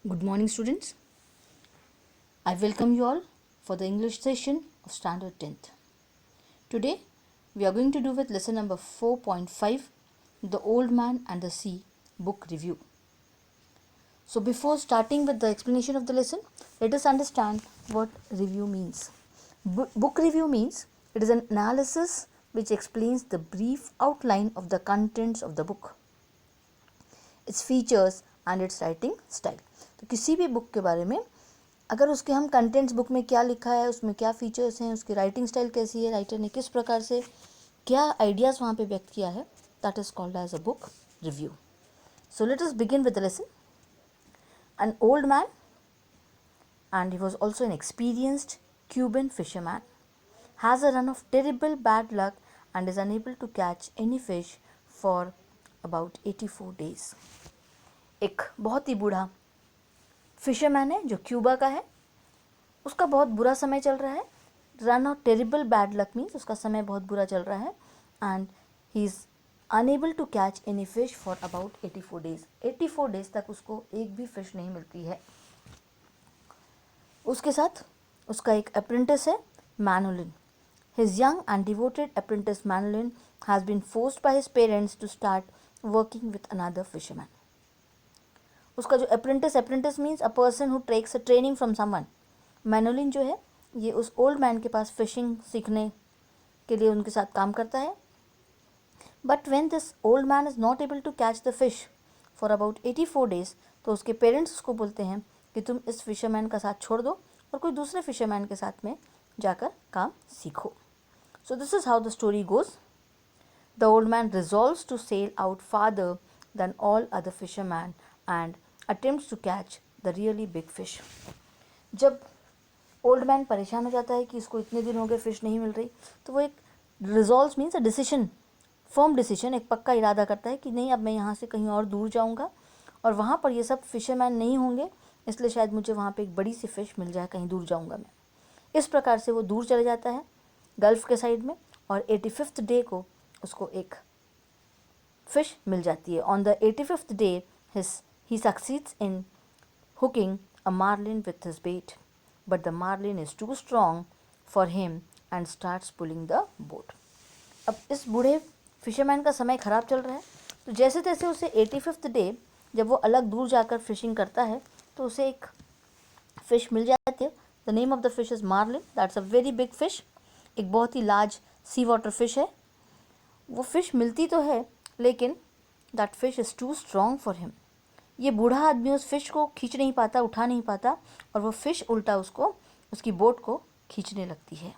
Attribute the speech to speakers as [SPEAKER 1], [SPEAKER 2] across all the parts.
[SPEAKER 1] Good morning, students. I welcome you all for the English session of Standard 10th. Today, we are going to do with lesson number 4.5, The Old Man and the Sea book review. So, before starting with the explanation of the lesson, let us understand what review means. Book review means it is an analysis which explains the brief outline of the contents of the book, its features and its writing style. तो किसी भी book के बारे में अगर उसके हम contents book में क्या लिखा है, उसमें क्या फीचर्स हैं, उसकी राइटिंग स्टाइल कैसी है, राइटर ने किस प्रकार से क्या आइडियाज़ वहाँ पे व्यक्त किया है, that is called as a book review. So let us begin with the lesson. An old man and he was also an experienced Cuban fisherman, has a run of terrible bad luck and is unable to catch any fish for about 84 days. एक बहुत ही बूढ़ा fisherman है जो Cuba का है. उसका बहुत बुरा समय चल रहा है. Run of terrible bad luck means उसका समय बहुत बुरा चल रहा है and he is unable to catch any fish for about 84 days. 84 days तक उसको एक भी फिश नहीं मिलती है. उसके साथ उसका एक अप्रेंटिस है, Manolin. His young and devoted apprentice Manolin has been forced by his parents to start working with another fisherman. उसका जो apprentice means a person who takes a training from someone. Manolin जो है ये उस old man के पास fishing सीखने के लिए उनके साथ काम करता है. But when this old man is not able to catch the fish for about 84 days, तो उसके पेरेंट्स उसको बोलते हैं कि तुम इस फिशरमैन का साथ छोड़ दो और कोई दूसरे फिशरमैन के साथ में जाकर काम सीखो. So this is how the story goes. The old man resolves to sail out farther than all other fisherman and attempts to catch the really big fish. जब ओल्ड मैन परेशान हो जाता है कि इसको इतने दिन हो गए फ़िश नहीं मिल रही, तो वो एक resolve means a decision, firm decision, एक पक्का इरादा करता है कि नहीं, अब मैं यहाँ से कहीं और दूर जाऊँगा और वहाँ पर ये सब फिशरमैन नहीं होंगे, इसलिए शायद मुझे वहाँ पे एक बड़ी सी फ़िश मिल जाए, कहीं दूर जाऊँगा मैं. इस प्रकार से वो दूर चले जाता है गल्फ़ के साइड में और 85th डे को उसको एक फ़िश मिल जाती है. On the 85th day he succeeds in hooking a marlin with his bait, but the marlin is too strong for him and starts pulling the boat. अब इस बूढ़े फिशरमैन का समय ख़राब चल रहा है, तो जैसे तैसे उसे 85th डे जब वो अलग दूर जाकर फिशिंग करता है तो उसे एक फ़िश मिल जाती है. The name of the fish is marlin. That's a very big fish. एक बहुत ही लार्ज सी वाटर फिश है. वो फ़िश मिलती तो है लेकिन that fish is too strong for him. ये बूढ़ा आदमी उस फिश को खींच नहीं पाता, उठा नहीं पाता, और वो फिश उल्टा उसको, उसकी बोट को खींचने लगती है.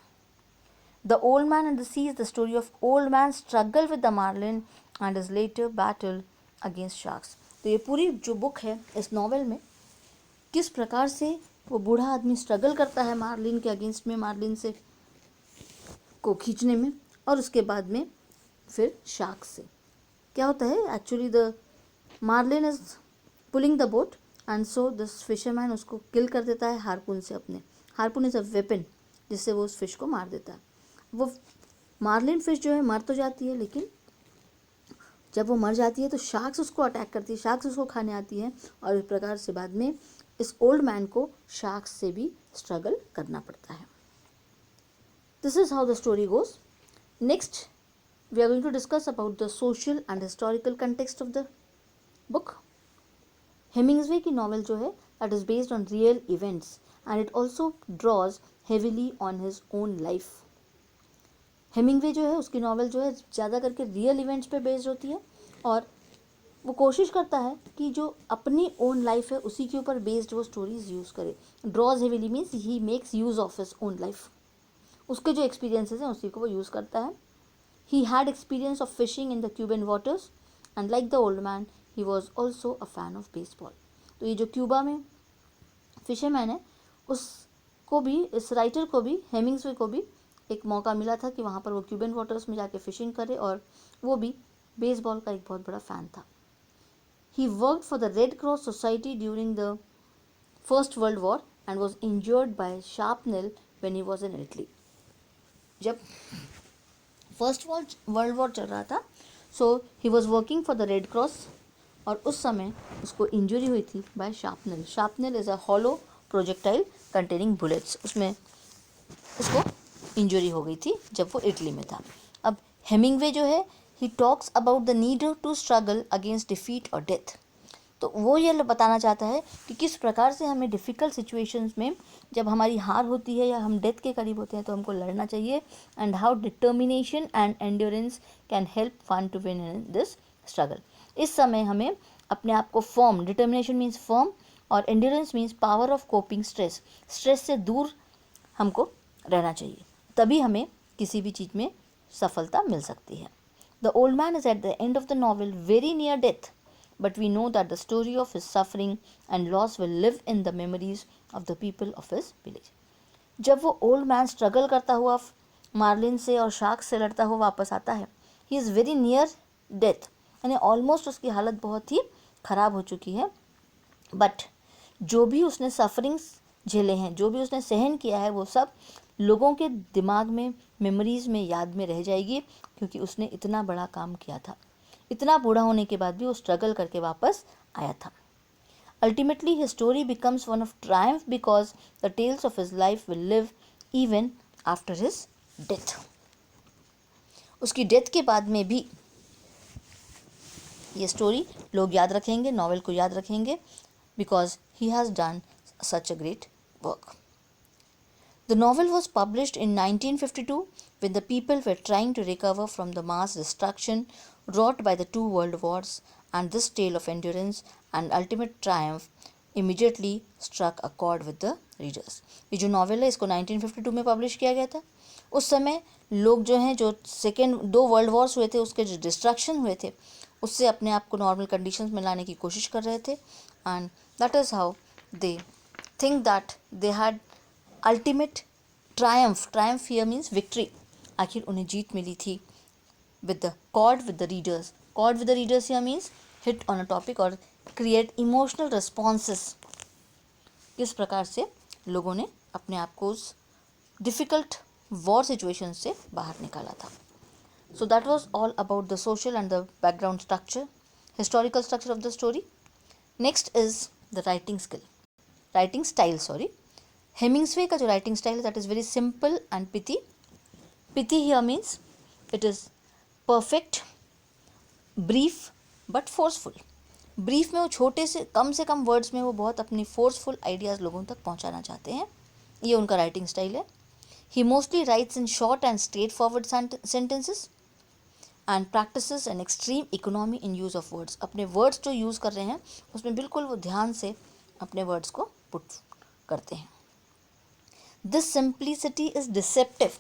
[SPEAKER 1] The old man and the sea is the story of old man struggle with the marlin and is later battle against sharks. तो ये पूरी जो बुक है इस नॉवेल में किस प्रकार से वो बूढ़ा आदमी स्ट्रगल करता है मार्लिन के अगेंस्ट में, मार्लिन से को खींचने में, और उसके बाद में फिर शार्क से क्या होता है. Actually the marlin is pulling the boat and so this fisherman उसको किल कर देता है हारपून से. अपने हारपून इज़ अ वेपन जिससे वो उस फिश को मार देता है. वो मार्लिन फिश जो है मर तो जाती है, लेकिन जब वो मर जाती है तो शार्क्स उसको अटैक करती है, शार्क्स उसको खाने आती है, और इस प्रकार से बाद में इस ओल्ड मैन को शार्क्स से भी स्ट्रगल करना पड़ता है. This is how the story goes. Next we are going to discuss about the social and historical context of the book. Hemingway की नॉवल जो है that is based on real events and it also draws heavily on his own life. Hemingway जो है उसकी novel जो है ज़्यादा करके रियल इवेंट्स पे बेस्ड होती है और वो कोशिश करता है कि जो अपनी ओन लाइफ है उसी के ऊपर बेस्ड वो स्टोरीज यूज़ करे. Draws heavily means he makes use of his own life. उसके जो एक्सपीरियंसेस हैं उसी को वो यूज़ करता है. He had experience of fishing in the Cuban waters and like the old man he was also a fan of baseball. तो ये जो क्यूबा में फिशरमैन है उसको भी, इस राइटर को भी, हेमिंग्सवे को भी एक मौका मिला था कि वहाँ पर वो क्यूबन वाटर्स में जाके फिशिंग करे, और वो भी बेसबॉल का एक बहुत बड़ा फ़ैन था. He worked for the Red Cross Society during the First World War and was injured by shrapnel when he was in Italy. जब फर्स्ट वर्ल्ड वॉर चल रहा था, so he was working for the Red Cross और उस समय उसको injury हुई थी by shrapnel. Shrapnel is a hollow projectile containing bullets. उसमें उसको इंजरी हो गई थी जब वो इटली में था. अब हेमिंगवे जो है, he talks about the need to struggle against defeat और डेथ. तो वो ये बताना चाहता है कि किस प्रकार से हमें डिफ़िकल्ट सिचुएशंस में जब हमारी हार होती है या हम डेथ के करीब होते हैं तो हमको लड़ना चाहिए, and how determination and endurance can help one two win in this struggle. इस समय हमें अपने आप को फर्म, डिटर्मिनेशन मीन्स फर्म और endurance means power of coping stress, stress से दूर हमको रहना चाहिए, तभी हमें किसी भी चीज़ में सफलता मिल सकती है. The old man is at the end of the novel very near death, but we know that the story of his suffering and loss will live in the memories of the people of his village. जब वो old man struggle करता हुआ Marlin से और shark से लड़ता हुआ वापस आता है, he is very near death, यानी ऑलमोस्ट उसकी हालत बहुत ही ख़राब हो चुकी है, बट जो भी उसने सफरिंग्स झेले हैं, जो भी उसने सहन किया है, वो सब लोगों के दिमाग में, मेमोरीज़ में, याद में रह जाएगी, क्योंकि उसने इतना बड़ा काम किया था. इतना बूढ़ा होने के बाद भी वो स्ट्रगल करके वापस आया था. Ultimately his story becomes one of triumph because the tales of his life will live even after his death. उसकी डेथ के बाद में भी ये स्टोरी लोग याद रखेंगे, नॉवेल को याद रखेंगे, because he has done such a great work. The novel was published in 1952 when the people were trying to recover from the mass destruction wrought by the two world wars, and this tale of endurance and ultimate triumph immediately struck a chord with the readers. ये जो novel है इसको 1952 में publish किया गया था. उस समय लोग जो हैं, जो दो वर्ल्ड वॉर्स हुए थे, उसके जो डिस्ट्रक्शन हुए थे, उससे अपने आप को नॉर्मल कंडीशंस में लाने की कोशिश कर रहे थे, and that is how they think that they had ultimate Triumph. Triumph here means victory. आखिर उन्हें जीत मिली थी with the cord with the readers. Cord with the readers here means hit on a topic और create emotional responses. किस प्रकार से लोगों ने अपने आप को उस डिफ़िकल्ट वॉर सिचुएशन से बाहर निकाला था. So that was all about the social and the background structure, historical structure of the story. Next is the writing skill, writing style, sorry. Hemingway का जो राइटिंग स्टाइल है, that is very simple and pithy. Pithy here means it is perfect, brief but forceful. Brief में वो छोटे से कम words में वो बहुत अपनी फोर्सफुल आइडियाज़ लोगों तक पहुंचाना चाहते हैं. ये उनका राइटिंग स्टाइल है. He mostly writes in short and straightforward sentences and practises an extreme economy in use of words. अपने वर्ड्स जो यूज़ कर रहे हैं उसमें बिल्कुल वो ध्यान से अपने वर्ड्स को पुट करते हैं. This simplicity is deceptive.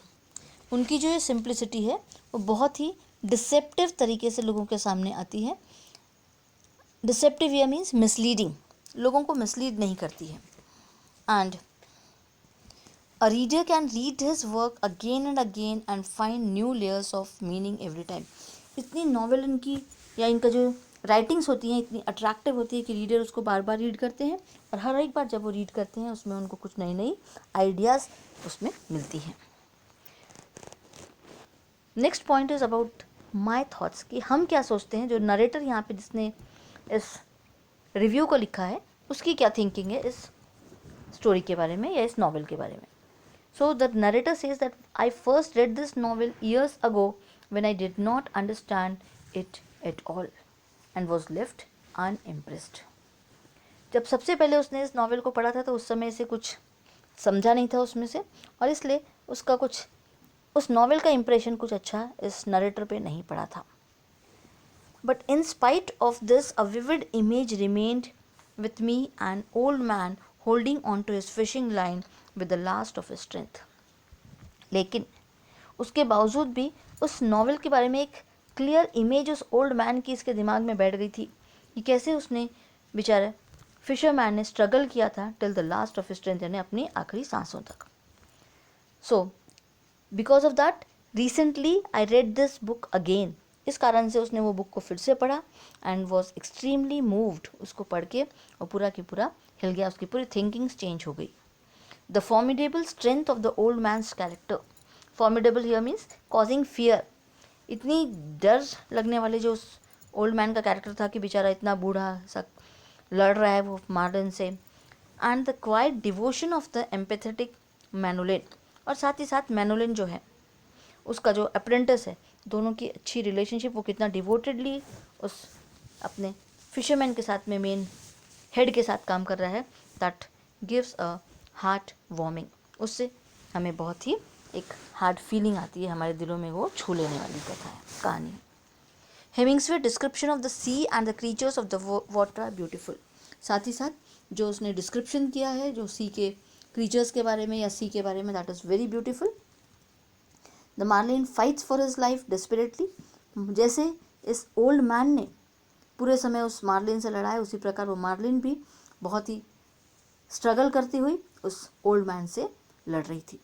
[SPEAKER 1] उनकी जो ये सिंप्लिसिटी है वो बहुत ही डिसेप्टिव तरीके से लोगों के सामने आती है. डिसेप्टिव ये मीन्स मिसलीडिंग, लोगों को मिसलीड नहीं करती है. And a reader can read his work again and again and find new layers of meaning every time. इतनी नॉवेल इनकी या इनका जो राइटिंग्स होती हैं इतनी अट्रैक्टिव होती है कि रीडर उसको बार बार रीड करते हैं, और हर एक बार जब वो रीड करते हैं उसमें उनको कुछ नई नई आइडियाज़ उसमें मिलती हैं. Next point is about my thoughts, कि हम क्या सोचते हैं. जो नरेटर यहाँ पे जिसने इस रिव्यू को लिखा है उसकी क्या थिंकिंग है इस स्टोरी के बारे में या इस नॉवेल के बारे में. So the narrator says that I first read this novel years ago when I did not understand it at all and was left unimpressed. जब सबसे पहले उसने इस नॉवेल को पढ़ा था तो उस समय से कुछ समझा नहीं था उसमें से, और इसलिए उसका कुछ उस नॉवेल का इम्प्रेशन कुछ अच्छा इस नरेटर पे नहीं पड़ा था. But in spite of this a vivid image remained with me, an old man holding on to his fishing line with the last of his strength. लेकिन उसके बावजूद भी उस नॉवेल के बारे में एक क्लियर इमेज उस ओल्ड मैन की इसके दिमाग में बैठ गई थी कि कैसे उसने बेचारा फिशरमैन ने स्ट्रगल किया था till the last of his strength, यानी अपनी आखिरी सांसों तक. So because of that recently I read this book again. इस कारण से उसने वो बुक को फिर से पढ़ा एंड वॉज एक्सट्रीमली मूव्ड. उसको पढ़ के और पूरा की पूरा हिल गया, उसकी पूरी थिंकिंग्स चेंज हो गई. The formidable strength of the old man's character. Formidable here means causing fear. इतनी डर लगने वाले जो उस ओल्ड मैन का कैरेक्टर था कि बेचारा इतना बूढ़ा सा लड़ रहा है वो मार्लिन से, and the quiet devotion of the empathetic Manolin, और साथ ही साथ मैनुलिन जो है उसका जो अप्रेंटिस है, दोनों की अच्छी रिलेशनशिप, वो कितना डिवोटेडली उस अपने फिशरमैन के साथ में मेन हेड के साथ काम कर रहा है, that gives a heart warming. उससे हमें बहुत ही एक हार्ड फीलिंग आती है, हमारे दिलों में वो छू लेने वाली कथा है, कहानी। Hemingway description of the sea and the creatures of the water are beautiful. साथ ही साथ जो उसने डिस्क्रिप्शन किया है जो सी के क्रीचर्स के बारे में या सी के बारे में, that is very beautiful. The marlin fights for his life desperately. जैसे इस ओल्ड मैन ने पूरे समय उस मार्लिन से लड़ा है, उसी प्रकार वो मार्लिन भी बहुत ही स्ट्रगल करती हुई उस ओल्ड मैन से लड़ रही थी।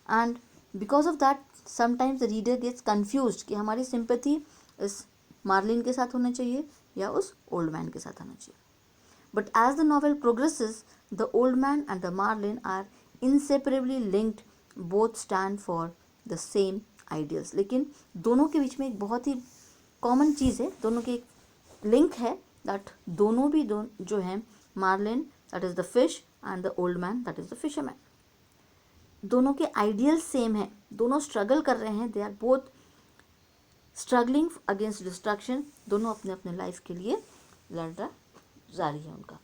[SPEAKER 1] And because of that sometimes the reader gets confuse कि हमारी सिंपैथी इस मार्लिन के साथ होना चाहिए या उस ओल्ड मैन के साथ होना चाहिए। But as the novel progresses the old man and the marlin are inseparably linked, both stand for the same ideals. लेकिन दोनों के बीच में एक बहुत ही कॉमन चीज़ है, दोनों की एक लिंक है, दैट दोनों भी जो हैं marlin that is the fish and the old man that is the fisherman, दोनों के आइडियल सेम है, दोनों स्ट्रगल कर रहे हैं, they are both struggling against destruction, दोनों अपने अपने लाइफ के लिए लड़ना जारी है उनका।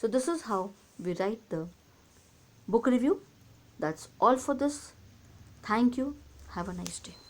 [SPEAKER 1] So this is how we write the book review. That's all for this. Thank you, have a nice day.